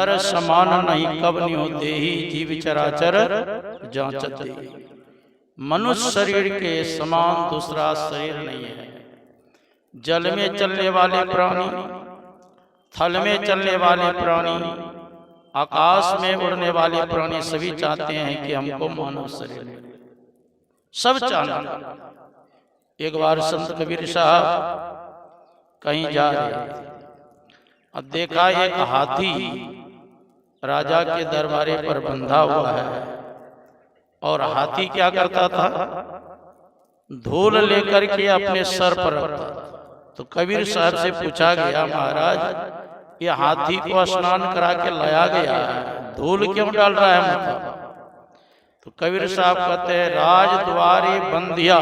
नर समान नहीं कब न्यो देही जीव चराचर जांचते। मनुष्य शरीर के समान दूसरा शरीर नहीं है। जल में चलने वाले प्राणी, थल में चलने वाले प्राणी, आकाश में उड़ने वाले प्राणी सभी चाहते हैं कि हमको मानव शरीर मिले, सब चाहते। एक बार संत कबीर साहब कहीं जा रहे थे, अब देखा एक हाथी राजा के दरबारे पर बंधा हुआ है और हाथी क्या करता था, धूल लेकर के अपने सर पर रखता। तो कबीर साहब से पूछा गया, महाराज ये हाथी को स्नान करा के लाया गया है, धूल क्यों डाल रहा है मतलब? तो कबीर साहब कहते हैं, राज द्वारे बंधिया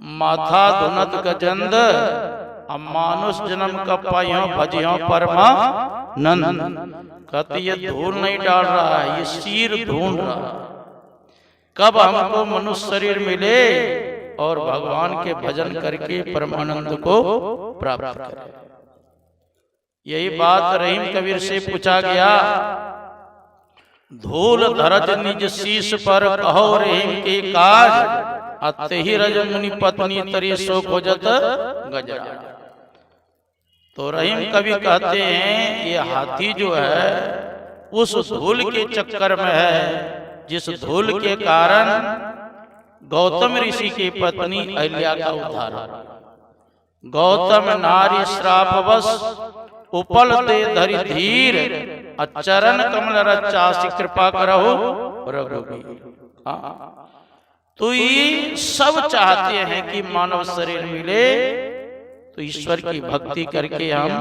माथा धुनत गजंद, मानुष जन्म का पाइयों भजियों परमा नंद। कहते ये धूल नहीं डाल रहा है, ये सिर ढूंढ रहा है कब हमको मनुष्य शरीर मिले और भगवान के भजन करके परमानंद को प्राप्त करें। यही बात रहीम कबीर से पूछा गया, धूल धरज निज शीश पर कहो रहीम के काज, अते ही रज मुनि पत्नी तरी सो खोजत गजरा। तो रहीम कवि कहते हैं ये हाथी जो है उस धूल के चक्कर में है, जिस धूल के कारण गौतम ऋषि की पत्नी अहिल्या का उद्धार। गौतम नारी श्रापवश उपल दे धरि धीर, चरण कमल रचासी कृपा करहु रघुवीर। तो ये सब चाहते हैं कि मानव शरीर मिले तो ईश्वर की भक्ति करके हम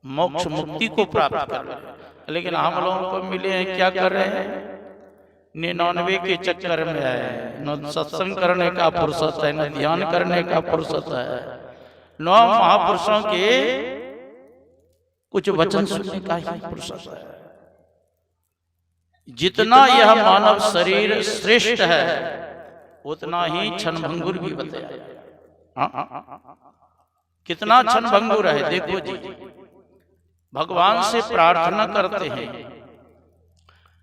मोक्ष मुक्ति को प्राप्त कर रहे। लेकिन हम लोगों को मिले हैं क्या कर रहे हैं, 99 के चक्कर में है, न सत्संग करने का फुर्सत है, न ध्यान करने का फुर्सत है, न महापुरुषों के कुछ वचन सुनने का ही फुर्सत है। जितना यह मानव शरीर श्रेष्ठ है उतना ही क्षणभंगुर भी बताया। कितना क्षणभंगुर है देखो जी। भगवान से प्रार्थना करते हैं,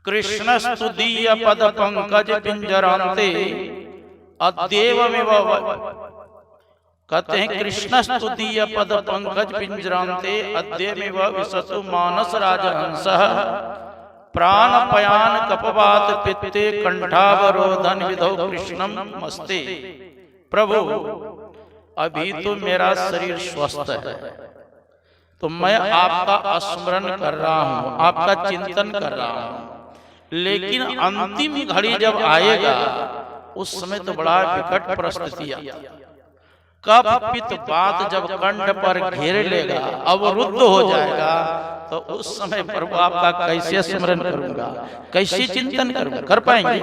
कृष्ण स्तुदीय पद पंकज पिंजरांते अद्येवमेव। कहते हैं कृष्ण स्तुदीय पद पंकज पिंजरांते अद्येवमेव विशतु मानस राजहंसः, प्राण पयान कपवात पित्ते कंठावरोधन विधौ कृष्णम मस्ते। प्रभु अभी तो मेरा शरीर स्वस्थ है, तो मैं आपका स्मरण कर रहा हूँ, आपका चिंतन कर रहा हूँ, लेकिन अंतिम घड़ी जब आएगा उस समय तो बड़ा विकट परिस्थिति आती। कफ पित्त बात जब कंठ पर घेर लेगा, अवरुद्ध हो जाएगा, तो उस समय प्रभु आपका कैसे स्मरण करूंगा, कैसे चिंतन करूंगा, कर पाएंगे?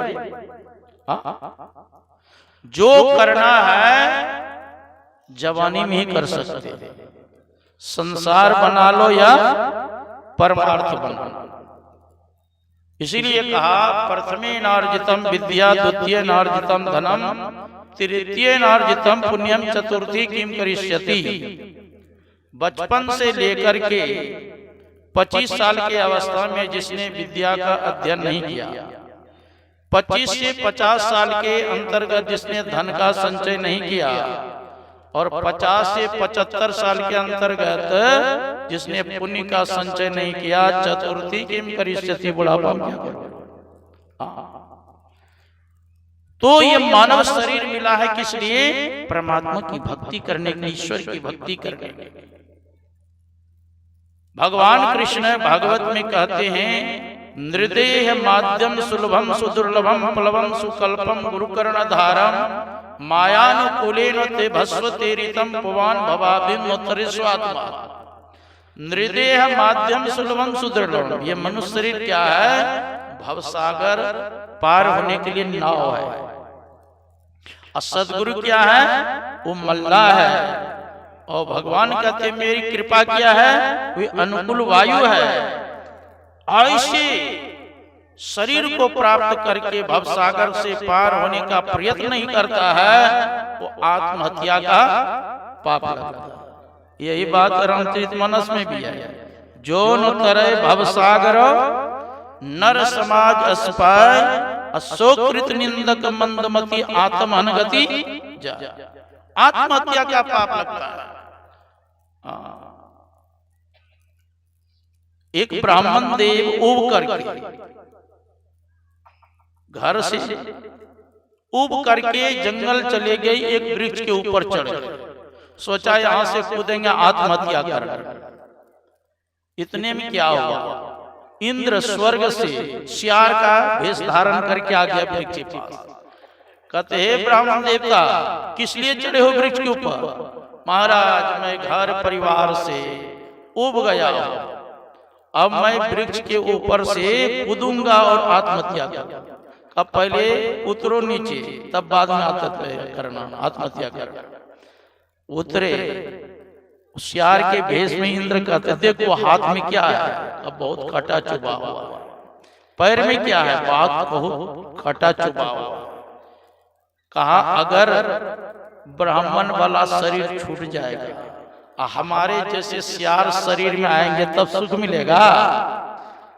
जो करना है जवानी में ही कर सकते, संसार बना लो या परमार्थ बना लो। इसीलिए कहा प्रथमे नार्जितम विद्या, द्वितीय नार्जितम धनम, तृतीय नार्जितम पुण्यम, चतुर्थी किम करिष्यति। बचपन से लेकर के 25 साल की अवस्था में जिसने विद्या का अध्ययन नहीं किया, 25 से 50 साल के अंतर्गत जिसने धन का संचय नहीं किया, और 50 से 75 साल के अंतर्गत जिसने पुण्य का संचय नहीं किया, चतुर्थी किम करिष्यति, बुढ़ापा में क्या करोगे? तो ये मानव शरीर मिला है किस लिए? परमात्मा की भक्ति करने के, ईश्वर की भक्ति करने के। भगवान कृष्ण भागवत में कहते हैं, नृदेह माध्यम सुलभम सुदुर्लभम प्लवम सुकल्पम गुरुकर्ण धारम, मायानुकूलेन ते भस्व तेरितम पुवान भवाभिन्नोत्तरिस्वात्मा। नृदेह माध्यम सुलभम सुदुर्लभम, ये मनुष्य शरीर क्या है? भवसागर पार होने के लिए नाव है। और सदगुरु क्या है? वो मल्ला है। और भगवान कहते मेरी कृपा क्या है? वो अनुकूल वायु है। ऐसे शरीर को प्राप्त करके भवसागर से पार होने का प्रयत्न नहीं करता है, वो आत्महत्या का पाप करता है। यही बात रामचरितमानस में भी है। जो न तरे भवसागर नर समाज अस्पाय अशोकृत निंदक मंदमती आत्महनगति जा। आत्महत्या का पाप लगता है। एक ब्राह्मण देव उब करके घर से उब करके जंगल चले गए, एक वृक्ष के ऊपर चढ़ गए, सोचा यहां से कूदेंगे आत्महत्या कर। इतने में क्या हुआ, इंद्र स्वर्ग से सियार का वेश धारण करके आ गया वृक्ष के पास। कहते हे ब्राह्मण देवता, किस लिए चढ़े हो वृक्ष के ऊपर? महाराज मैं घर परिवार से उब गया, अब मैं वृक्ष के ऊपर से कूदूंगा और आत्महत्या करूंगा। अब पहले उतरो नीचे, तब बाद में आत्महत्या करना, आत्महत्या करना। उतरे, सियार के भेष में इंद्र कहते देखो हाथ में क्या है? अब बहुत खटा चुबा हुआ। पैर में क्या है? बात बहुत खटा चुबा हुआ। कहा अगर ब्राह्मण वाला शरीर छूट जाएगा, हमारे जैसे सियार शरीर में आएंगे तब सुख मिलेगा।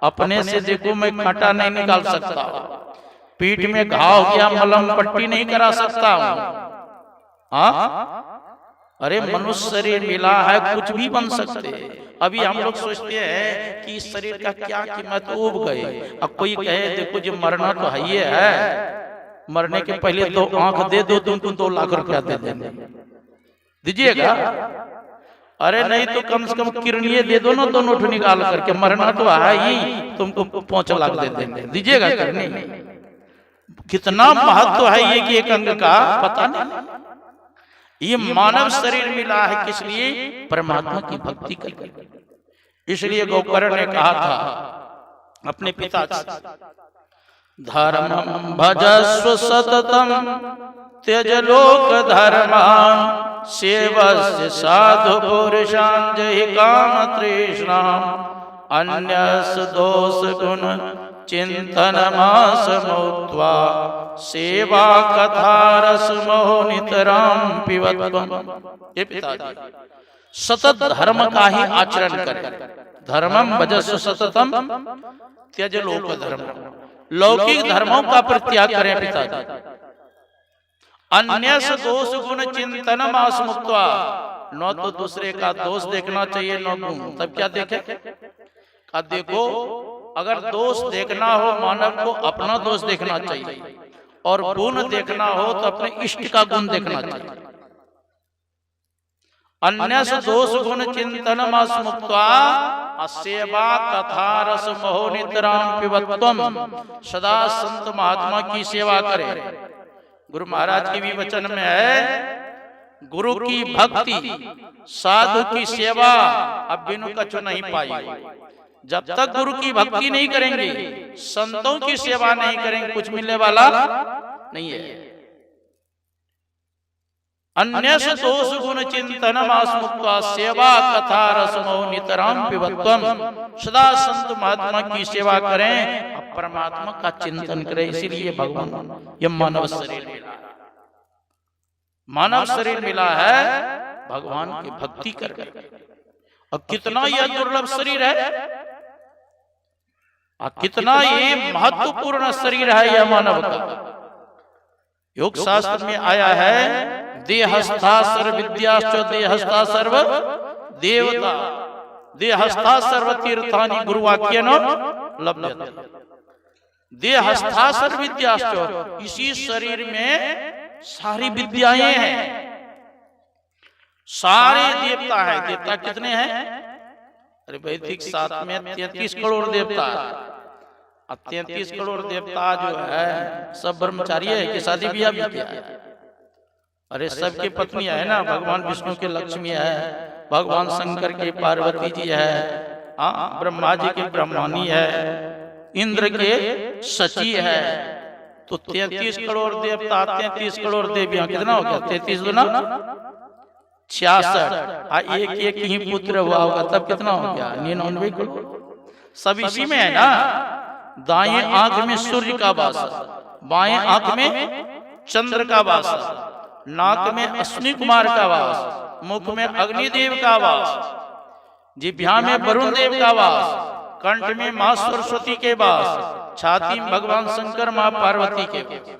अपने से देखो मैं खटा नहीं निकाल सकता, पीठ में घाव किया मलहम पट्टी नहीं करा सकता हूं। अरे मनुष्य शरीर मिला है, कुछ भी बन सकते। अभी हम लोग सोचते हैं कि इस शरीर का क्या कीमत, उब गए। अब कोई कहे देखो जो मरना तो है ही है, मरने के पहले तो आंख दे दो, तुमको 2 लाख रुपया दे देंगे, दीजिएगा? अरे नहीं तो कम से कम किरणीय दे दो ना, 2 नोट निकाल करके, मरना तो है ही, तुमको 5 लाख दे देंगे, दीजिएगा? करनी कितना महत्व है ये कि एक अंग का पता नहीं। ये मानव शरीर मिला है किस लिए? परमात्मा की भक्ति करके। इसलिए गोकर्ण ने कहा था अपने पिता से, धर्मं भजस्व सततम त्यज लोक धर्मान सेवस्य साधु पुरुषां जहि काम तृष्णाम अन्यस दोष गुण चिंतन मास मुक्त्वा सेवा कथा रस मोह नितराम पिबत्वम्। ये पिताजी सतत धर्म का ही आचरण करें। धर्मं भजस्व सततम त्यज लोक धर्म, लौकिक धर्मों का परित्याग करें पिताजी। अन्यस दोष गुण चिंतन मास मुक्त्वा, न तो दूसरे का दोष देखना चाहिए न गुण। तब क्या देखे? का देखो अगर दोष देखना हो मानव को अपना दोष देखना चाहिए, और गुण देखना हो तो अपने इष्ट का गुण देखना चाहिए। अन्यस दोष गुण चिंतन मास मुक्त्वा सेवा कथा रस मोह नितराम पिबत्वम्। सदा संत महात्मा की सेवा करें। गुरु महाराज के भी वचन में है, गुरु की भक्ति साधु की सेवा अब बिनु कछु नहीं पाई। जब तक गुरु की भक्ति नहीं करेंगे, संतों की सेवा नहीं करेंगे, कुछ मिलने वाला नहीं है। अन्यस दोष गुण चिंतन मास मुक्त्वा सेवा कथा रस मोह नितराम पिबत्वम्। सदा संत महात्मा की सेवा करें, अब परमात्मा का चिंतन करें। इसीलिए भगवान ये मानव शरीर मिला है, मानव शरीर मिला है भगवान की भक्ति करके। अब कितना यह दुर्लभ शरीर है, कितना ये महत्वपूर्ण शरीर है यह मानव का। योग शास्त्र में आया है, देहस्था सर्व विद्याश्च देहस्था सर्व देवता देहस्था सर्व तीर्थानि गुरुवाक्येन लभ्यते। देहस्था सर्व विद्याश्च, इसी शरीर में सारी विद्याएं हैं, सारे देवता हैं। देवता कितने हैं? अरे वैदिक शास्त्र में 33 करोड़ देवता है। अब 33 करोड़ देवता जो है सब ब्रह्मचारी है कि शादी ब्याह भी किया है? अरे सबकी पत्नियां है ना, भगवान विष्णु के लक्ष्मी है, भगवान शंकर के पार्वती जी है, ब्रह्मा जी के ब्रह्मणी है, इंद्र के शची है। तो 33 करोड़ देवता, 33 करोड़ देवियां, कितना हो गया? 33 गुना 66। एक एक ही पुत्र हुआ होगा तब कितना हो गया? 99 करोड़। सब इसी में है ना। दाएं आंख में सूर्य का वास, बाएं आंख में चंद्र का वास, नाक में अश्विनी कुमार का वास, मुख में अग्निदेव का वास। जिह्वा में वरुण देव का वास, कंठ में मां सरस्वती के वास, छाती में भगवान शंकर मां पार्वती के वास,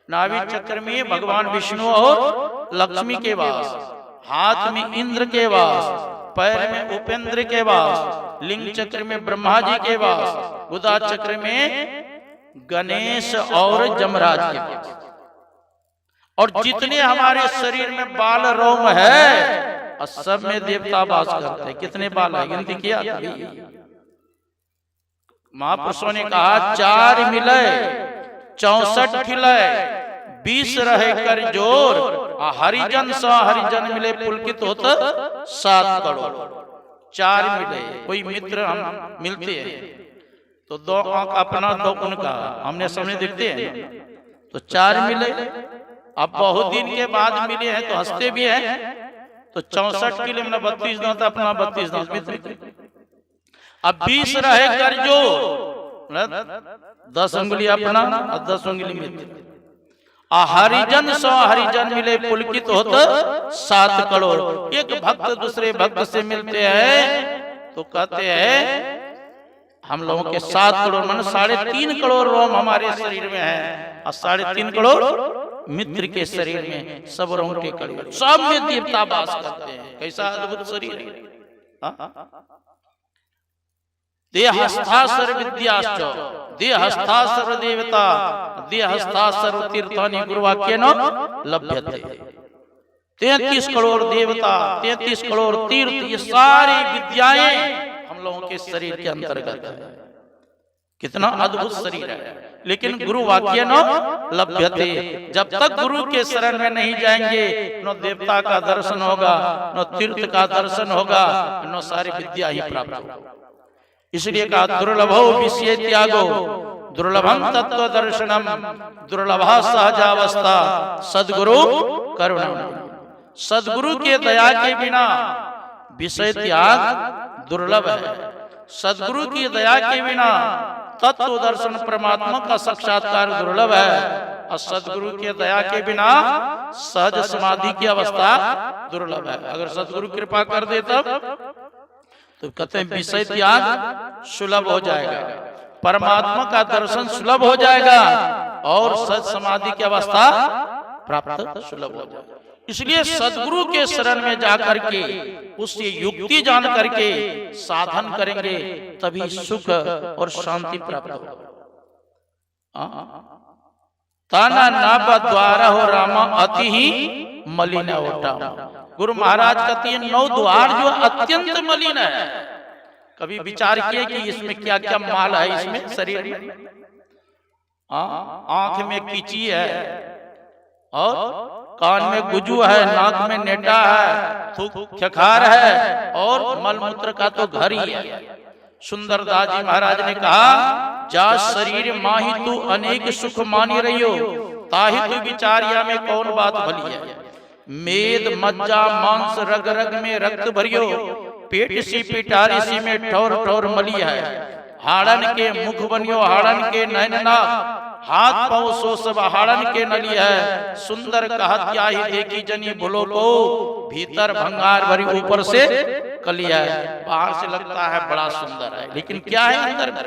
नाभि चक्र में भगवान विष्णु और लक्ष्मी के वास, हाथ में इंद्र के वास, पैर में उपेंद्र के वास, लिंग चक्र में ब्रह्मा जी के वास, गुदा चक्र में गणेश और जमराज के वास। और जितने हमारे शरीर में बाल रोम है सब में देवता वास करते हैं। कितने बाल है गिनती किया? महापुरुषों ने कहा 4 मिले 64 खिले, 20 रहे कर जोर, हरिजन सा हरिजन मिले पुलकित होता 7 करोड़। 4 मिले, कोई मित्र हम मिलते हैं तो 2 आंख अपना 2 उनका, हमने सामने देखते हैं तो 4 मिले। अब बहुत दिन के बाद मिले हैं तो हंसते भी हैं, तो 64 किलो में 32 दांत अपना 32 दांत मित्र। अब 20 रहे कर जो 10 उंगली अपना और 10 उंगली मित्र, हरिजन सो हरिजन मिले पुलकित होता 7 करोड़। एक भक्त दूसरे भक्त से मिलते हैं तो कहते हैं हम लोगों के 7 करोड़ मन 3.5 करोड़ रोम हमारे शरीर में है, और 3.5 करोड़ मित्र के शरीर में सब रोम के करोड़, सब में देवता वास करते हैं। कैसा अद्भुत शरीर है। देहस्थासर विद्याश्च देहस्थासर देवता देहस्थासर तीर्थानि गुरुवाक्येन लभ्यते। 33 करोड़ देवता 33 करोड़ तीर्थ, ये सारी विद्याएं हम लोगों के शरीर के अंतर्गत है। कितना अद्भुत शरीर है। लेकिन गुरु वाक्य न लभ्यते, जब तक गुरु के शरण में नहीं जाएंगे न देवता का दर्शन होगा, न तीर्थ का दर्शन होगा, न सारी विद्या ही प्राप्त होगा। इसलिए कहा दुर्लभो विषय त्यागो दुर्लभम तत्व दर्शनम दुर्लभा सहजावस्था सदगुरु करुणा। सदगुरु के दया के बिना विषय त्याग दुर्लभ है। सदगुरु की दया के बिना तत्व दर्शन परमात्मा का साक्षात्कार दुर्लभ है, और सदगुरु के दया के बिना सहज समाधि की अवस्था दुर्लभ है। अगर सदगुरु कृपा कर दे तब तो कहते हैं विषय त्याग सुलभ हो जाएगा, परमात्मा का दर्शन सुलभ हो जाएगा, और सहज समाधि की अवस्था प्राप्त सुलभ हो जाएगा। इसलिए सदगुरु के शरण में जाकर के उससे युक्ति जान करके साधन करेंगे, तभी सुख और शांति प्राप्त होगा। ताना नाभ द्वारा हो रामा अति ही मलिन होता। गुरु महाराज कहते हैं 9 द्वार जो अत्यंत मलिन है। कभी विचार किए कि इसमें क्या क्या माल है इसमें शरीर में? आंख में कीची है, और कान में गुजू है, नाक में नेटा है, थूक खखार है, और मलमूत्र का तो घर ही है। सुंदरदास जी महाराज ने कहा जा शरीर माही तू अनेक सुख मानी रहियो, ताहि तू विचारिया में कौन बात भली है। मेद मज्जा मांस रग रग में रक्त भरियो, पेट सी पिटारी सी में ठौर ठौर मली है। हाड़न के मुख बनियो हाड़न के नैन नाक, हाथ पाँव सो सब हाड़न के नली है। सुंदर कहत क्या ही देखी जनी भूलो को, भीतर भंगार भरी ऊपर से कली है। बाहर से लगता है बड़ा सुंदर है, लेकिन क्या है अंदर में।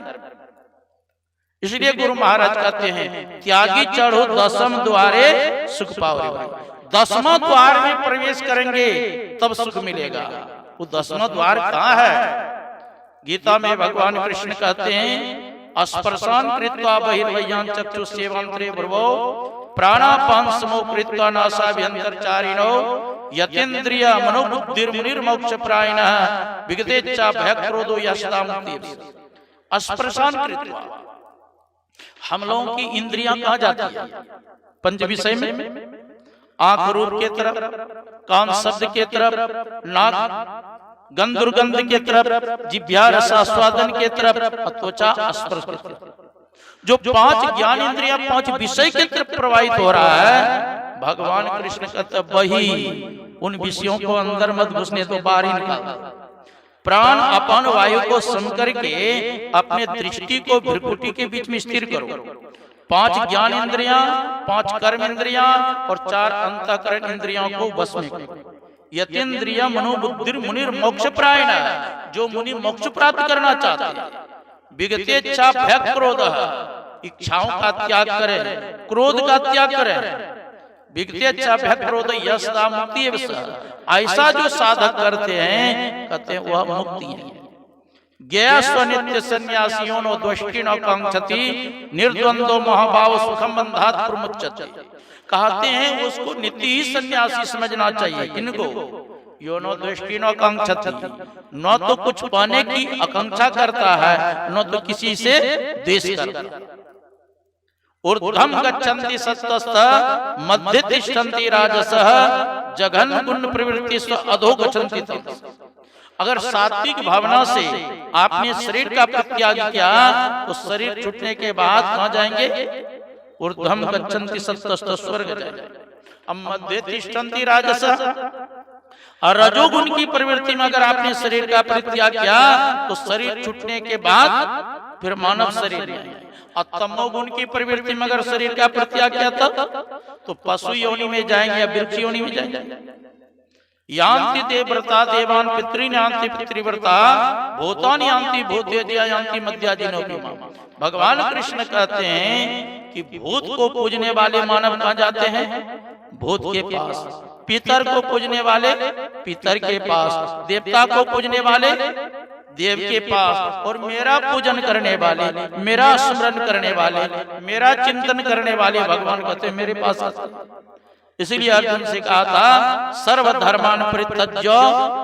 इसलिए गुरु महाराज कहते हैं त्यागी चढ़ो 10म द्वारे सुख पाओ। 10वां द्वार में प्रवेश करेंगे तब सुख मिलेगा। वो 10वां द्वार कहाँ है? गीता में भगवान कृष्ण कहते हैं स्पर्शान कृत्वा बहिर्वह्यान चक्षु सेवांतरे ब्रवो प्राणापान समो कृत्वा नासाभ्यंतरचारिणो यतेन्द्रिय मनोबुद्धिर्मुनिर्मोक्ष प्रायिणः विगतेच्छा भयक्रोधो यशदा मुक्ति। स्पर्शान कृत्वा हम लोगों की इंद्रियां कहाँ जाती है? पंच विषय में। आंख रूप के तरफ, कान शब्द के तरफ, नाक गंध दुर्गंध के तरफ, जिह्वा रस आस्वादन के तरफ, त्वचा स्पर्श के तरफ। जो 5 ज्ञान इंद्रियां 5 विषय के तरफ प्रवाहित हो रहा है, भगवान कृष्ण कहते वही उन विषयों को अंदर मत घुसने तो बाहर ही निकाल। प्राण अपान वायु को सम करके अपने दृष्टि को भ्रुकुटी के बीच में स्थिर करो। 5 ज्ञान इंद्रियां, 5 कर्म इंद्रियां और 4 अंतःकरण इंद्रियों को बस में करो। यतीन्द्रिय मनोबुद्धि मुनिर मोक्ष प्रायण, जो मुनि मोक्ष प्राप्त करना चाहते हैं। विगतेच्छा भय क्रोध, इच्छाओं का त्याग करें, क्रोध का त्याग करें। विगतेच्छा भय क्रोध यस्ता मुक्ति एव सः, ऐसा जो साधक करते हैं कहते हैं वह मुक्ति है। ज्ञेय स्वनित्य सन्यासियों नो द्वष्टिनो कांक्षति निर्द्वंदो महाभाव सुखम बंधात प्रमुच्यते, कहते हैं उसको नित्य ही सन्यासी समझना चाहिए। इनको योनो दृष्टिनो कांक्षति, न तो कुछ पाने की आकांक्षा करता है, न तो किसी से द्वेष करता है। ऊर्ध्वं गच्छन्ति सत्त्वस्तः मध्ये तिष्ठन्ति राजसः जघन गुण प्रवृत्ति स्व अधो गच्छन्ति तमसः। अगर सात्विक भावना से आपने शरीर का परित्याग किया तो शरीर छूटने के बाद कहाँ जाएंगे? ऊर्ध्वं गच्छन्ति सत्त्वस्तः स्वर्ग जाएंगे। अब मध्ये तिष्ठन्ति राजसः, और रजोगुण की प्रवृत्ति में अगर आपने शरीर का परित्याग किया तो शरीर छूटने के बाद फिर मानव शरीर में, और तमोगुण की प्रवृत्ति में अगर शरीर का परित्याग किया तब तो पशु योनि में जाएंगे या वृक्ष योनि में जाएंगे। यान्ति देवव्रता देवान पितॄन् यान्ति पितृव्रता भूतानि यान्ति भूतेज्या यान्ति मध्याजिनोपिमा। भगवान कृष्ण कहते हैं कि भूत को पूजने वाले मानव कहाँ जाते हैं? भूत के पास। पितर को पूजने वाले पितर के पास, देवता को पूजने वाले देव के पास, और मेरा पूजन करने वाले, मेरा स्मरण करने वाले, मेरा चिंतन करने वाले भगवान कहते हैं मेरे पास आते। इसलिए अर्जुन से कहा था सर्वधर्मान परित्यज्य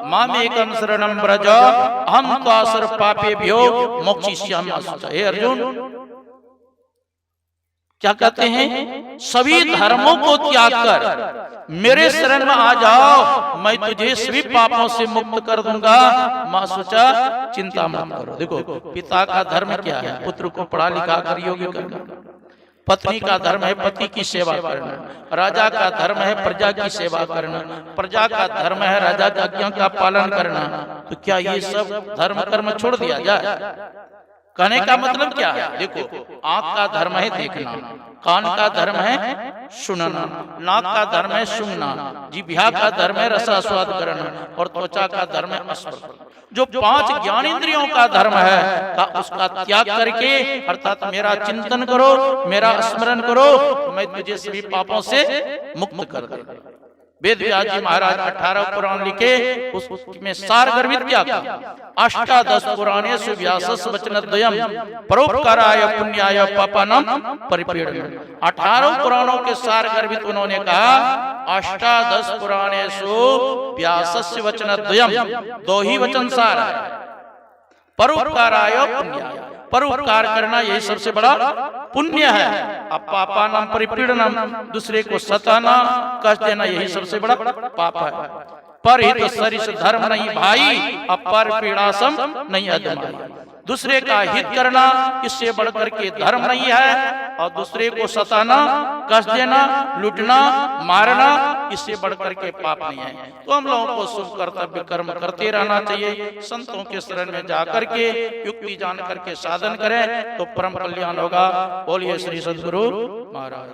मामेकं शरणं व्रज अहं त्वा सर्व पापेभ्यो मोक्षयिष्यामि मा शुचः। हे अर्जुन, क्या कहते हैं? सभी धर्मों को त्याग कर मेरे शरण में आ जाओ, मैं तुझे सभी पापों से मुक्त कर दूंगा। मां शुचः, चिंता मत करो। देखो, पिता का धर्म क्या है? पुत्र को पढ़ा लिखा कर योग्य करना। पत्नी का धर्म है पति की सेवा करना। राजा का धर्म है प्रजा की सेवा करना। प्रजा का धर्म है राजा की आज्ञा का पालन करना। तो क्या ये सब धर्म कर्म छोड़ दिया जाए? कहने का मतलब क्या है? देखो, आंख का धर्म है देखना, कान का धर्म है सुनना, नाक का धर्म है सूंघना, जिह्वा का धर्म है रसास्वाद करना, और त्वचा का धर्म है स्पर्श। जो 5 ज्ञानेंद्रियों का धर्म है का उसका त्याग करके, अर्थात मेरा चिंतन करो, मेरा स्मरण करो, तो मैं तुझे सभी पापों से मुक्त कर दूंगा। वेद व्यास जी महाराज 18 पुराण लिखे, उसमें सार गर्भित क्या था? अष्टादश पुराणेषु व्यासस्य वचनद्वयम् परोपकाराय पुण्याय पापानां परिपीडनम्। 18 पुराणों के सार गर्भित उन्होंने कहा, अष्टादश पुराणेषु व्यासस्य वचनद्वयम्, 2 ही वचन सार है। परोपकाराय पुण्याय, परोपकार करना यही सबसे बड़ा पुण्य है। अब पापानां परिपीडनम्, दूसरे को सताना, कष्ट देना, यही सबसे बड़ा पाप है। परहित सरिस धर्म नहीं भाई, अब पर पीड़ासम नहीं अधमाई। दूसरे का हित करना इससे बढ़कर के धर्म नहीं है, और दूसरे को सताना, कष्ट देना, लूटना, मारना, इससे बढ़कर के पाप नहीं है। तो हम लोगों को शुभ कर्तव्य कर्म करते रहना चाहिए। संतों के शरण में जाकर के युक्ति जान करके साधन करें तो परम कल्याण होगा। बोलिए श्री सद्गुरु महाराज।